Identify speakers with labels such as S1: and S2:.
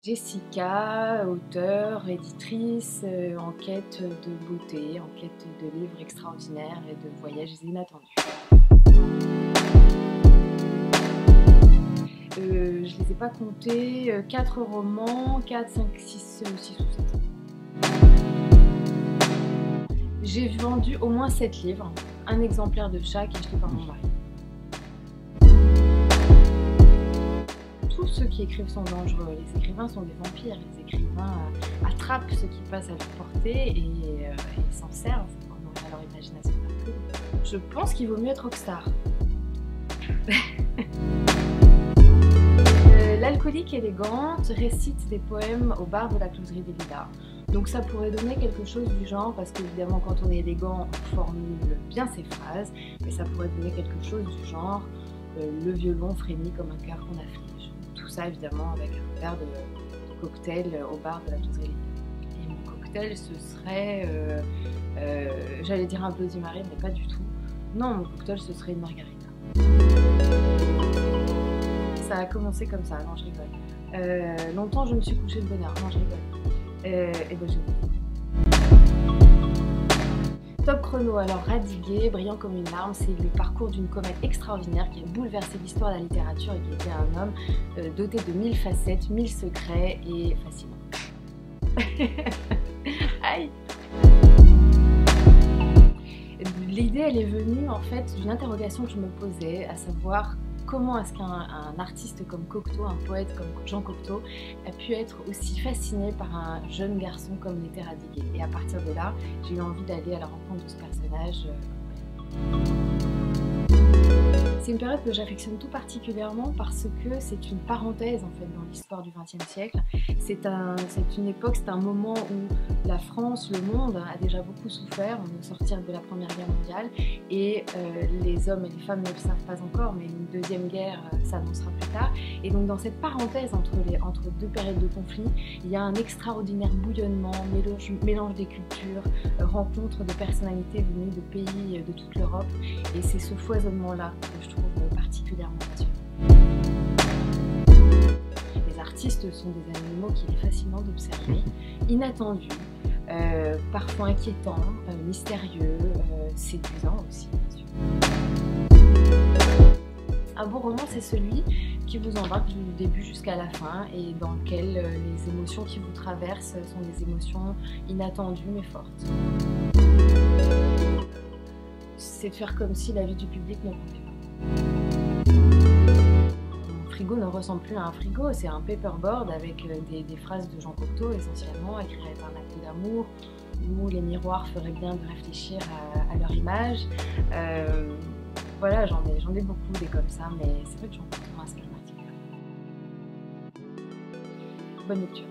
S1: Jessica, auteure, éditrice, en quête de beauté, en quête de livres extraordinaires et de voyages inattendus. Je ne les ai pas comptés, 4 romans, 4, 5, 6 ou 7. J'ai vendu au moins 7 livres, un exemplaire de chaque acheté par mon mari. Tous ceux qui écrivent sont dangereux, les écrivains sont des vampires, les écrivains attrapent ce qui passe à leur portée et s'en servent pour nourrir leur imagination. Je pense qu'il vaut mieux être rockstar. L'alcoolique élégante récite des poèmes au bar de la closerie des Lilas. Donc ça pourrait donner quelque chose du genre, parce qu'évidemment quand on est élégant, on formule bien ses phrases, mais ça pourrait donner quelque chose du genre le violon frémit comme un cœur qu'on afflige. Tout ça évidemment avec un verre de cocktail au bar de la closerie des Lilas. Et mon cocktail ce serait, j'allais dire un Bloody Mary, mais pas du tout. Non, mon cocktail ce serait une margarita. Ça a commencé comme ça, non je rigole. Longtemps je me suis couchée de bonne heure, non je rigole. Et ben Top chrono, alors Radiguet, brillant comme une larme, c'est le parcours d'une comète extraordinaire qui a bouleversé l'histoire de la littérature et qui était un homme doté de 1000 facettes, 1000 secrets et fascinant. Aïe. L'idée elle est venue en fait d'une interrogation que je me posais, à savoir comment est-ce qu'un artiste comme Cocteau, un poète comme Jean Cocteau, a pu être aussi fasciné par un jeune garçon comme l'était Radiguet. Et à partir de là, j'ai eu envie d'aller à la rencontre de ce personnage. C'est une période que j'affectionne tout particulièrement parce que c'est une parenthèse en fait dans l'histoire du XXe siècle. C'est une époque, c'est un moment où la France, le monde a déjà beaucoup souffert. On est au sortir de la Première Guerre mondiale et les hommes et les femmes ne le savent pas encore, mais une deuxième guerre s'annoncera plus tard. Et donc dans cette parenthèse entre deux périodes de conflit, il y a un extraordinaire bouillonnement, mélange des cultures, rencontre de personnalités venues de pays de toute l'Europe. Et c'est ce foisonnement-là que je trouve particulièrement passionnant. Les artistes sont des animaux qu'il est fascinant d'observer, inattendus, parfois inquiétants, mystérieux, séduisants aussi, bien sûr. Un bon roman, c'est celui qui vous embarque du début jusqu'à la fin et dans lequel les émotions qui vous traversent sont des émotions inattendues mais fortes. C'est de faire comme si la vie du public ne comptait pas. Mon frigo ne ressemble plus à un frigo, c'est un paperboard avec des phrases de Jean Cocteau essentiellement, écrites par un acte d'amour, où les miroirs feraient bien de réfléchir à leur image. Voilà, j'en ai beaucoup des comme ça, mais c'est vrai que Jean Cocteau m'inspire particulièrement. Bonne lecture.